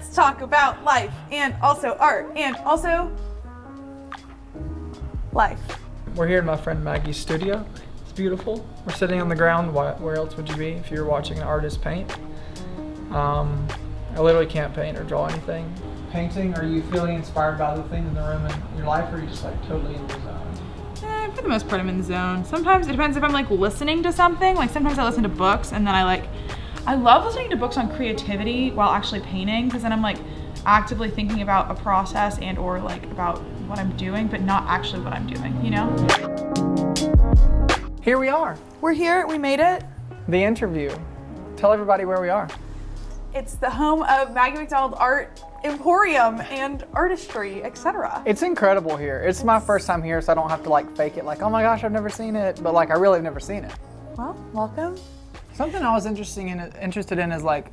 let's talk about life and also art and also life. We're here in my friend Maggie's studio. It's beautiful. We're sitting on the ground. Where else would you be if you were watching an artist paint? I literally can't paint or draw anything. Painting, are you feeling inspired by the things in the room in your life, or are you just like totally in the zone? For the most part, I'm in the zone. Sometimes it depends if I'm like listening to something. Like sometimes I listen to books and then I love listening to books on creativity while actually painting, because then I'm like actively thinking about a process and or like about what I'm doing, but not actually what I'm doing, you know? Here we are. We're here, we made it. The interview. Tell everybody where we are. It's the home of Maggie MacDonald Art Emporium and artistry, etc. It's incredible here. It's my first time here, so I don't have to like fake it like, oh my gosh, I've never seen it, but like I really have never seen it. Well, welcome. Something I was interested in is like,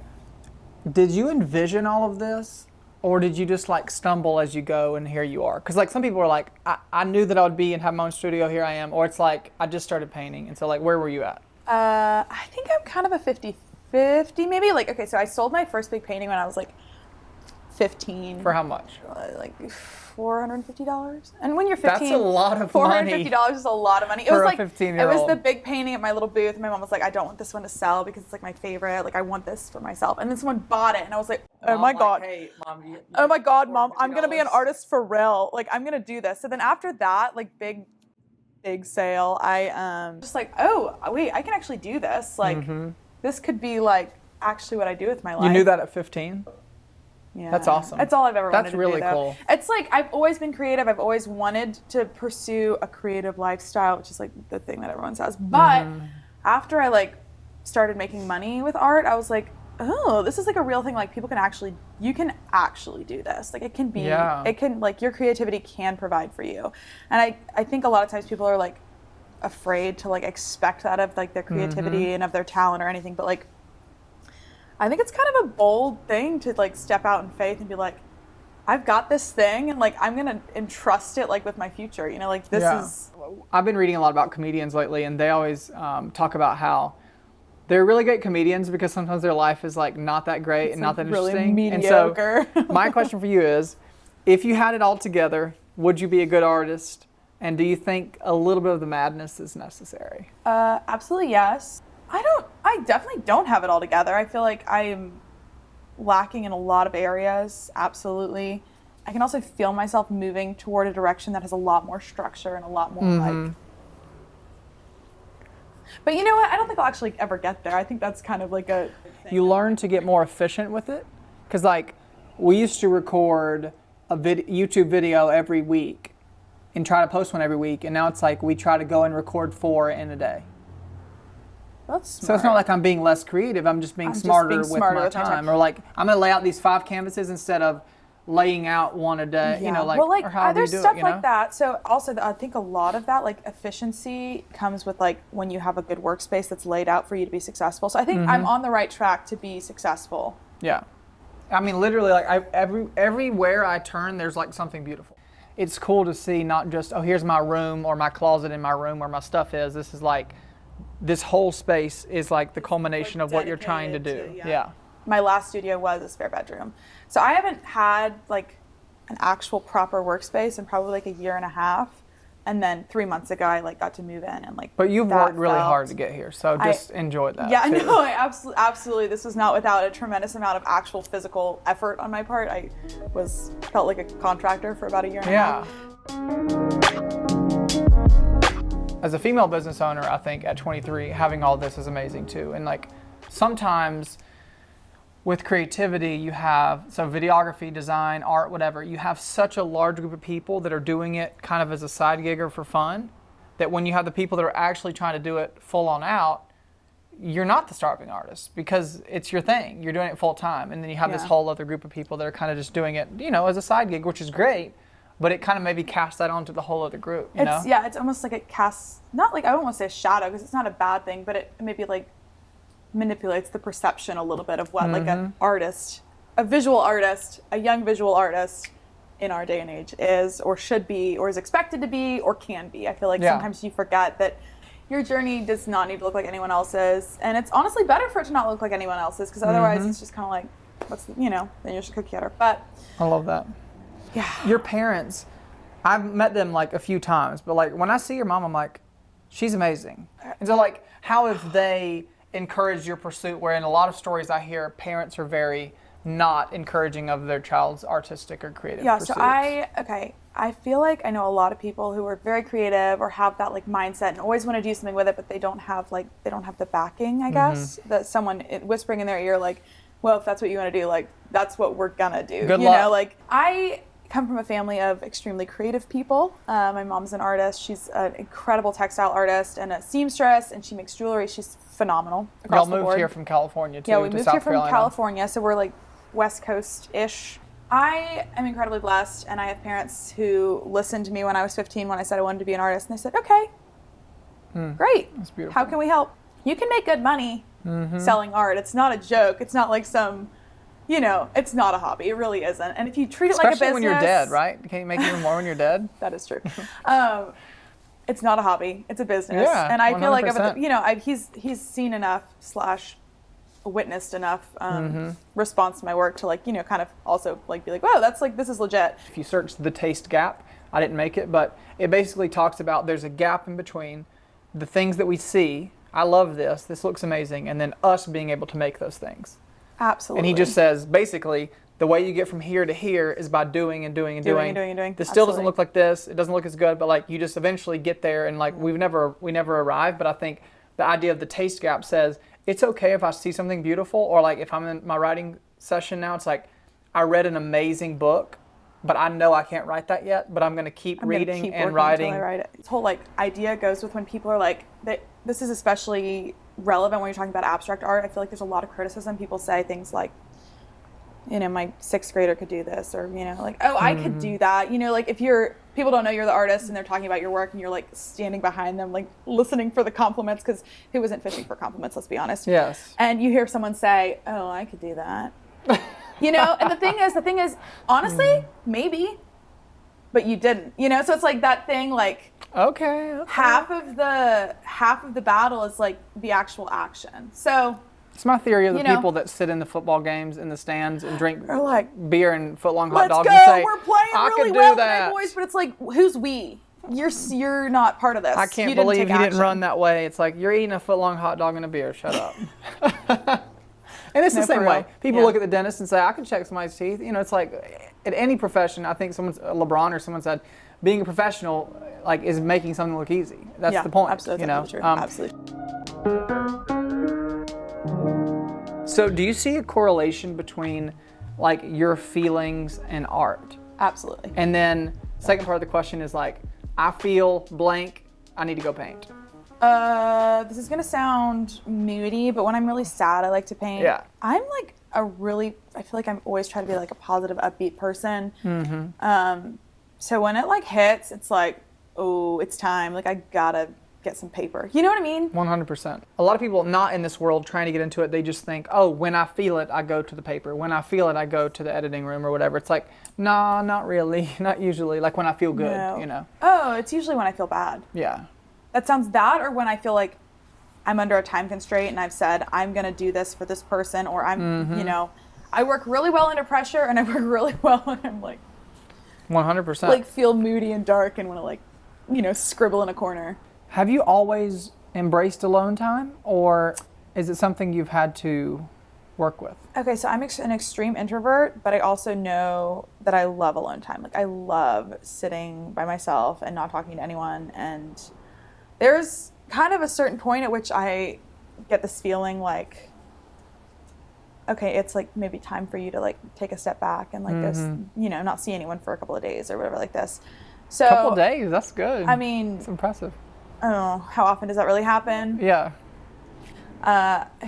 did you envision all of this? Or did you just like stumble as you go and here you are? Because like some people are like, I knew that I would be and have my own studio, here I am. Or it's like, I just started painting. And so like, where were you at? I think I'm kind of a 50-50 maybe. Like, okay, so I sold my first big painting when I was like 15. For how much? Like $450. And when you're 15, that's a lot of money. $450 is a lot of money. It for was like a 15-year-old. It was the big painting at my little booth, and my mom was like, I don't want this one to sell because it's like my favorite. Like I want this for myself. And then someone bought it, and I was like, oh my god. Hey, Mom, oh my god, Mom, I'm gonna be an artist for real. Like I'm gonna do this. So then after that, like big sale, I just like, oh wait, I can actually do this. Like this could be like actually what I do with my life. You knew that at 15? Yeah. That's awesome. That's all I've ever wanted to do. That's really cool. It's like I've always been creative. I've always wanted to pursue a creative lifestyle, which is like the thing that everyone says. But after I like started making money with art, I was like, oh, this is like a real thing. Like people can actually, you can actually do this. Like it can be, it can like your creativity can provide for you. And I think a lot of times people are like afraid to like expect that of like their creativity and of their talent or anything. But like, I think it's kind of a bold thing to like step out in faith and be like, I've got this thing and like I'm gonna entrust it like with my future, you know, like this is. I've been reading a lot about comedians lately, and they always talk about how they're really great comedians because sometimes their life is like not that great and not that really interesting. Mediocre. And so my question for you is, if you had it all together, would you be a good artist? And do you think a little bit of the madness is necessary? Absolutely yes. I definitely don't have it all together. I feel like I am lacking in a lot of areas, absolutely. I can also feel myself moving toward a direction that has a lot more structure and a lot more like... But you know what? I don't think I'll actually ever get there. I think that's kind of like a... You learn to get more efficient with it? Because like, we used to record a YouTube video every week and try to post one every week, and now it's like we try to go and record 4 in a day. That's smart. So it's not like I'm being less creative, I'm just being smarter with my time. Or like, I'm gonna lay out these 5 canvases instead of laying out one a day, you know, like, well, like or however there's you do stuff it, you know? like that. So also I think a lot of that like efficiency comes with like when you have a good workspace that's laid out for you to be successful. So I think I'm on the right track to be successful. Yeah. I mean, literally, like everywhere I turn, there's like something beautiful. It's cool to see not just, oh, here's my room or my closet in my room where my stuff is. This is like, this whole space is like the culmination of what you're trying to do. Yeah. My last studio was a spare bedroom. So I haven't had like an actual proper workspace in probably like a year and a half. And then 3 months ago, I like got to move in and like. But you've worked really hard to get here, so just enjoy that. Yeah, too. no, I absolutely. This was not without a tremendous amount of actual physical effort on my part. I felt like a contractor for about a year and a half. As a female business owner, I think at 23, having all this is amazing too. And like sometimes with creativity, you have, so videography, design, art, whatever, you have such a large group of people that are doing it kind of as a side gig or for fun, that when you have the people that are actually trying to do it full on out, you're not the starving artist because it's your thing. You're doing it full time. And then you have this whole other group of people that are kind of just doing it, you know, as a side gig, which is great. But it kind of maybe casts that onto the whole other group, you know? Yeah, it's almost like it casts, not like, I don't want to say a shadow because it's not a bad thing, but it maybe like manipulates the perception a little bit of what like an artist, a visual artist, a young visual artist in our day and age is or should be or is expected to be or can be. I feel like sometimes you forget that your journey does not need to look like anyone else's. And it's honestly better for it to not look like anyone else's because otherwise it's just kind of like, then you're just a cookie cutter. But I love that. yeah. Your parents, I've met them like a few times, but like when I see your mom, I'm like, she's amazing. And so like, how have they encouraged your pursuit? Where in a lot of stories I hear, parents are very not encouraging of their child's artistic or creative pursuits. So I feel like I know a lot of people who are very creative or have that like mindset and always want to do something with it, but they don't have the backing, I guess, that someone whispering in their ear like, well, if that's what you want to do, like that's what we're gonna do. Good luck. Like I come from a family of extremely creative people. My mom's an artist. She's an incredible textile artist and a seamstress, and she makes jewelry. She's phenomenal across the board. Y'all moved here from California too. Yeah, we to moved South here from Carolina. California, so we're like West Coast-ish. I am incredibly blessed, and I have parents who listened to me when I was 15 when I said I wanted to be an artist, and they said, okay, great. That's beautiful. How can we help? You can make good money selling art. It's not a joke. It's not like some, it's not a hobby. It really isn't. And if you treat it like a business. Especially when you're dead, right? Can you make even more when you're dead? That is true. It's not a hobby. It's a business. Yeah, and I feel like, 100%. he's seen enough / witnessed enough response to my work to like, kind of also like be like, wow, that's like, this is legit. If you search the taste gap, I didn't make it, but it basically talks about there's a gap in between the things that we see, I love this looks amazing, and then us being able to make those things. Absolutely. And he just says, basically, the way you get from here to here is by doing and doing and doing. This still doesn't look like this, it doesn't look as good, but like you just eventually get there, and like we never arrive, but I think the idea of the taste gap says, it's okay if I see something beautiful, or like if I'm in my writing session now, it's like I read an amazing book, but I know I can't write that yet, but I'm going to keep reading and writing. Until I write it. This whole like idea goes with when people are like, this is especially relevant when you're talking about abstract art. I feel like there's a lot of criticism. People say things like, my 6th grader could do this, or, like, oh, I could do that. Like if people don't know you're the artist and they're talking about your work and you're like standing behind them, like listening for the compliments, because who isn't fishing for compliments, let's be honest. Yes. And you hear someone say, oh, I could do that. And the thing is, honestly, maybe, but you didn't, so it's like that thing, like, okay. half of the battle is like the actual action. So it's my theory of the people that sit in the football games in the stands and drink are like, beer and footlong hot dogs let's go, and say, we're playing I really could do well that. today, boys. But it's like, who's we? You're not part of this. I can't You didn't believe take you action. didn't run that way. It's like, you're eating a footlong hot dog and a beer. Shut up. And it's the same way. People look at the dentist and say, I can check somebody's teeth. It's like, at any profession, I think LeBron or someone said, being a professional, like, is making something look easy. That's the point. Absolutely. True. Absolutely. So do you see a correlation between, like, your feelings and art? Absolutely. And then second part of the question is like, I feel blank, I need to go paint. This is gonna sound moody, but when I'm really sad, I like to paint. Yeah. I'm like I feel like I'm always trying to be like a positive, upbeat person. So when it like hits, it's like, oh, it's time. Like I gotta get some paper. You know what I mean? 100%. A lot of people not in this world trying to get into it, they just think, oh, when I feel it, I go to the paper. When I feel it, I go to the editing room or whatever. It's like, nah, not really. Not usually. Like when I feel good, No. Oh, it's usually when I feel bad. Yeah. That sounds that, or when I feel like I'm under a time constraint and I've said, I'm going to do this for this person, or I'm, I work really well under pressure and I work really well when I'm like, 100%. like feel moody and dark and want to like, scribble in a corner. Have you always embraced alone time, or is it something you've had to work with? Okay, so I'm an extreme introvert, but I also know that I love alone time. Like I love sitting by myself and not talking to anyone, and there's kind of a certain point at which I get this feeling like, okay, it's like maybe time for you to like take a step back and like not see anyone for a couple of days or whatever like this. So a couple of days, that's good. I mean, it's impressive. I don't know, how often does that really happen? Yeah.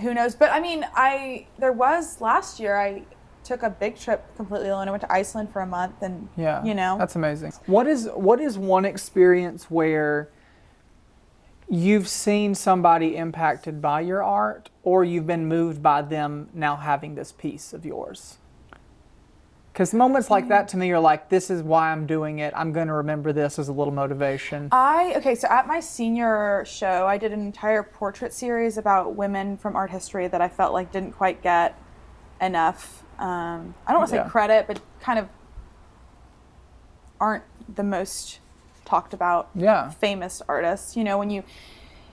Who knows? But I mean, there was last year, I took a big trip completely alone. I went to Iceland for a month and, That's amazing. What is one experience where you've seen somebody impacted by your art, or you've been moved by them now having this piece of yours? Because moments like that to me are like, this is why I'm doing it. I'm going to remember this as a little motivation. So at my senior show, I did an entire portrait series about women from art history that I felt like didn't quite get enough. I don't want to say credit, but kind of aren't the most talked about famous artists. You know, when you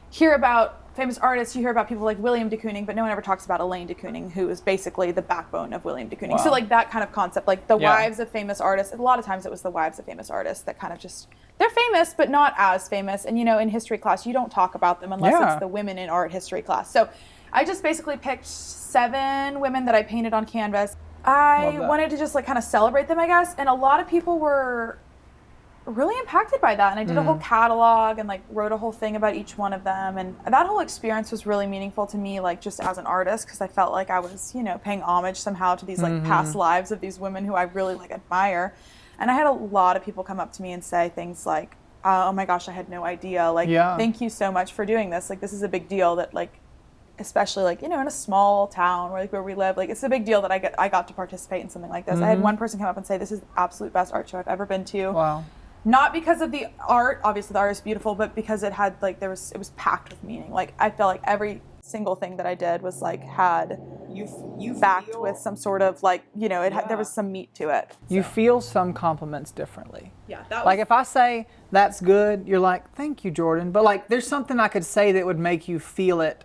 hear about famous artists, you hear about people like William de Kooning, but no one ever talks about Elaine de Kooning, who is basically the backbone of William de Kooning. Wow. So like that kind of concept, like the wives of famous artists, a lot of times it was the wives of famous artists that kind of just, they're famous, but not as famous. And you know, in history class, you don't talk about them unless it's the women in art history class. So I just basically picked 7 women that I painted on canvas. I wanted to just like kind of celebrate them, I guess. And a lot of people were really impacted by that, and I did a whole catalog and like wrote a whole thing about each one of them, and that whole experience was really meaningful to me, like just as an artist, because I felt like I was, you know, paying homage somehow to these like past lives of these women who I really like admire. And I had a lot of people come up to me and say things like, oh my gosh, I had no idea, like thank you so much for doing this, like this is a big deal, that like especially like, you know, in a small town where like where we live, like it's a big deal that I got to participate in something like this. I had one person come up and say, this is the absolute best art show I've ever been to. Wow. Not because of the art, obviously the art is beautiful, but because it had like it was packed with meaning. Like I felt like every single thing that I did was like had you backed with some sort of like, you know, there was some meat to it. You feel some compliments differently. Yeah, that was, like if I say that's good, you're like, thank you, Jordan. But like there's something I could say that would make you feel it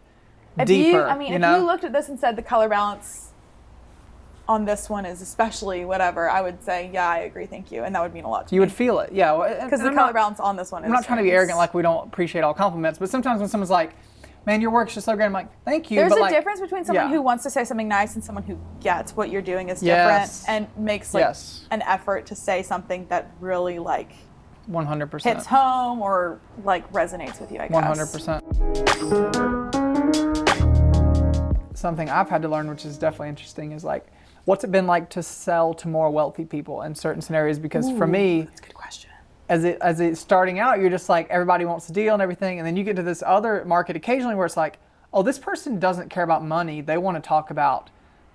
deeper. If you looked at this and said the color balance on this one is especially whatever, I would say, yeah, I agree, thank you, and that would mean a lot to me. You would feel it, yeah. Because the color balance on this one is... I'm not trying to be arrogant like we don't appreciate all compliments, but sometimes when someone's like, man, your work's just so great, I'm like, thank you. There's but a difference between someone who wants to say something nice and someone who gets what you're doing is different and makes like an effort to say something that really like 100% hits home or like resonates with you, I guess. 100%. Something I've had to learn, which is definitely interesting, is like, what's it been like to sell to more wealthy people in certain scenarios? Because for me, that's a good question. As it's starting out, you're just like, everybody wants the deal and everything, and then you get to this other market occasionally where it's like, oh, this person doesn't care about money. They want to talk about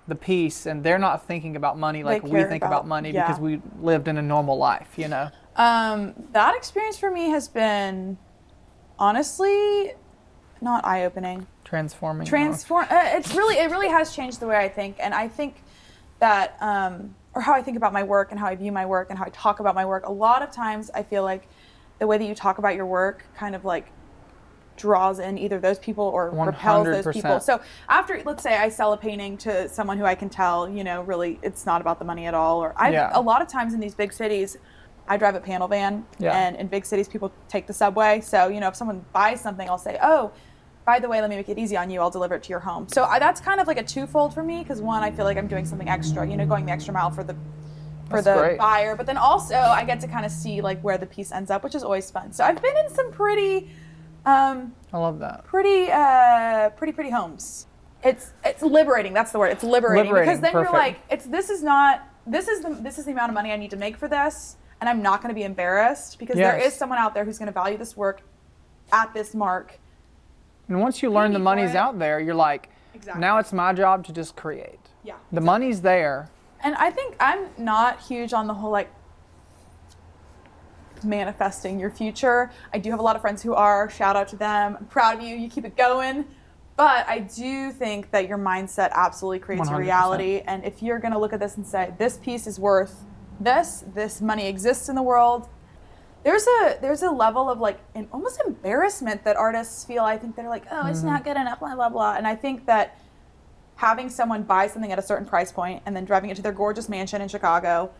the piece, and they're not thinking about money like we think about money because we lived in a normal life, you know? That experience for me has been honestly not eye-opening. Transforming. It really has changed the way I think, and I think that, or how I think about my work and how I view my work and how I talk about my work. A lot of times I feel like the way that you talk about your work kind of like draws in either those people or 100%. repels those people. So after, let's say I sell a painting to someone who I can tell, you know, really it's not about the money at all. Or a lot of times in these big cities, I drive a panel van, and in big cities people take the subway. So, you know, if someone buys something, I'll say, oh, by the way, let me make it easy on you. I'll deliver it to your home. So that's kind of like a twofold for me, because one, I feel like I'm doing something extra, you know, going the extra mile for the buyer. But then also I get to kind of see like where the piece ends up, which is always fun. So I've been in some pretty, I love that. Pretty homes. It's liberating. That's the word. It's liberating because then you're like, this is the amount of money I need to make for this, and I'm not going to be embarrassed because there is someone out there who's going to value this work at this mark. And once you learn the money's out there, you're like, now it's my job to just create. Yeah. The money's there. And I think I'm not huge on the whole like manifesting your future. I do have a lot of friends who are. Shout out to them. I'm proud of you. You keep it going. But I do think that your mindset absolutely creates 100%. Your reality. And if you're going to look at this and say, this piece is worth this money exists in the world, there's a level of like almost embarrassment that artists feel. I think they're like, oh, it's not good enough, blah, blah, blah. And I think that having someone buy something at a certain price point and then driving it to their gorgeous mansion in Chicago,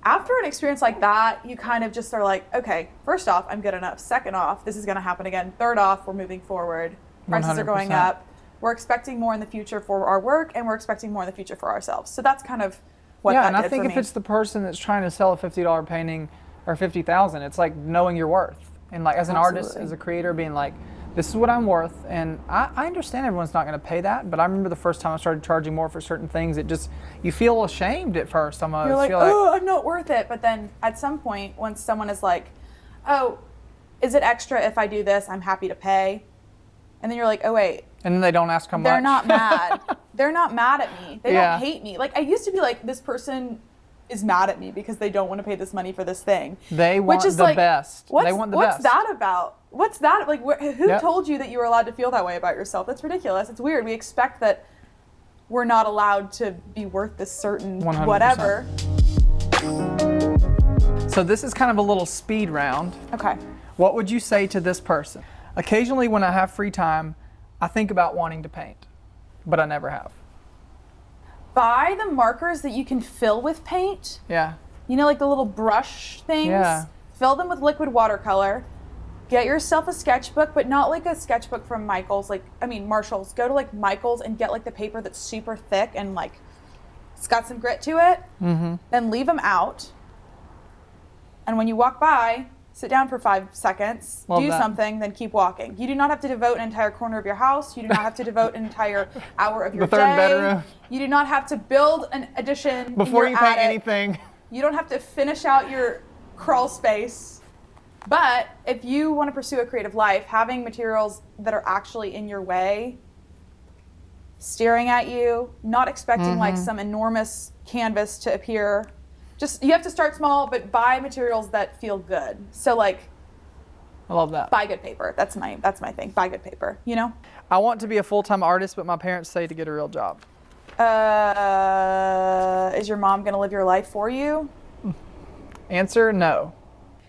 after an experience like that, you kind of just are like, okay, first off, I'm good enough. Second off, this is going to happen again. Third off, we're moving forward. Prices 100%. Are going up. We're expecting more in the future for our work, and we're expecting more in the future for ourselves. So that's kind of what that did for me. Yeah, and I think if it's the person that's trying to sell a $50 painting or $50,000, it's like knowing your worth. And like as an artist, as a creator, being like, this is what I'm worth. And I understand everyone's not going to pay that, but I remember the first time I started charging more for certain things, it just, you feel ashamed at first. You're like, oh, I'm not worth it. But then at some point, once someone is like, oh, is it extra if I do this? I'm happy to pay. And then you're like, oh, wait. And then they don't ask how much. They're not mad. They're not mad at me. They don't hate me. Like I used to be like, this person is mad at me because they don't want to pay this money for this thing. They want the best. They want the best. What's that about? What's that? Like, who told you that you were allowed to feel that way about yourself? That's ridiculous. It's weird. We expect that we're not allowed to be worth this certain 100%. whatever. So this is kind of a little speed round. Okay. What would you say to this person? Occasionally when I have free time, I think about wanting to paint, but I never have. Buy the markers that you can fill with paint. Yeah. You know, like the little brush things? Yeah. Fill them with liquid watercolor. Get yourself a sketchbook, but not like a sketchbook from Michael's, Marshall's. Go to like Michael's and get like the paper that's super thick and like it's got some grit to it. Mm-hmm. Then leave them out. And when you walk by, sit down for 5 seconds, Love do that. something, then keep walking. You do not have to devote an entire corner of your house. You do not have to devote an entire hour of your The third day. bedroom. You do not have to build an addition Before in you your paint attic. anything. You don't have to finish out your crawl space. But if you want to pursue a creative life, having materials that are actually in your way, staring at you, not expecting like some enormous canvas to appear. Just, you have to start small, but buy materials that feel good. So like, I love that. buy good paper. That's my thing. Buy good paper, you know? I want to be a full-time artist, but my parents say to get a real job. Is your mom going to live your life for you? Answer, no.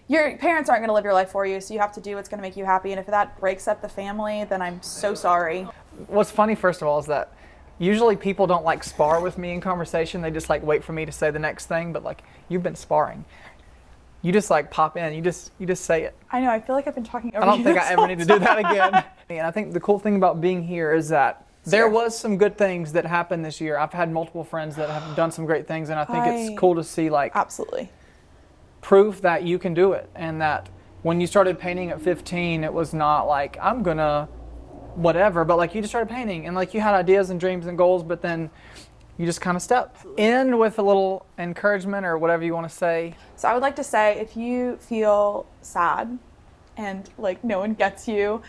Your parents aren't going to live your life for you, so you have to do what's going to make you happy. And if that breaks up the family, then I'm so sorry. What's funny, first of all, is that usually people don't like spar with me in conversation. They just like wait for me to say the next thing. But like, you've been sparring. You just like pop in. You just say it. I know. I feel like I've been talking over I don't you think this I ever whole need to do that time. again. And I think the cool thing about being here is that there was some good things that happened this year. I've had multiple friends that have done some great things, and I think it's cool to see like Absolutely. proof that you can do it, and that when you started painting at 15, it was not like I'm gonna whatever, but like you just started painting and like you had ideas and dreams and goals, but then you just kind of stepped in with a little encouragement or whatever you want to say. So I would like to say, if you feel sad and like no one gets you,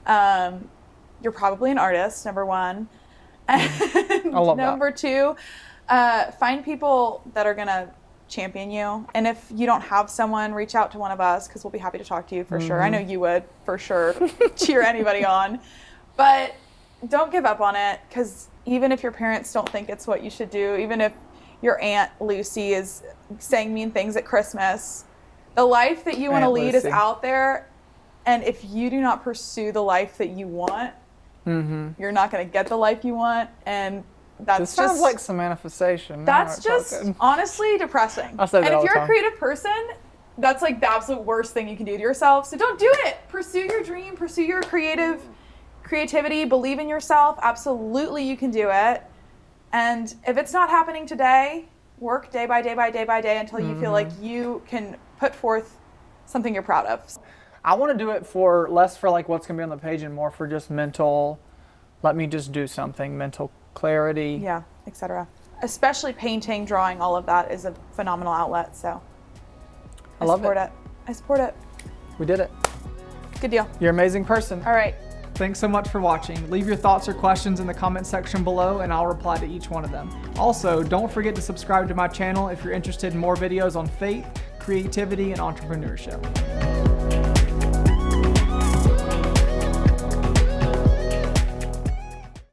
you're probably an artist, number one. And I love that. number two, find people that are gonna champion you. And if you don't have someone, reach out to one of us, because we'll be happy to talk to you for sure. I know you would for sure cheer anybody on. But don't give up on it, because even if your parents don't think it's what you should do, even if your Aunt Lucy is saying mean things at Christmas, the life that you want to Aunt lead Lucy. is out there. And if you do not pursue the life that you want, you're not going to get the life you want. And that's This sounds just like some manifestation. Now that's we're just talking. honestly depressing. I say that and all if the you're a time. creative person, that's like the absolute worst thing you can do to yourself. So don't do it. Pursue your dream, pursue your creativity, believe in yourself. Absolutely you can do it. And if it's not happening today, work day by day by day by day until you feel like you can put forth something you're proud of. I want to do it for less for like what's going to be on the page and more for just mental, let me just do something, mental clarity. Yeah, etc. Especially painting, drawing, all of that is a phenomenal outlet. So I love support it. I support it. We did it. Good deal. You're an amazing person. All right. Thanks so much for watching. Leave your thoughts or questions in the comment section below and I'll reply to each one of them. Also, don't forget to subscribe to my channel if you're interested in more videos on faith, creativity, and entrepreneurship.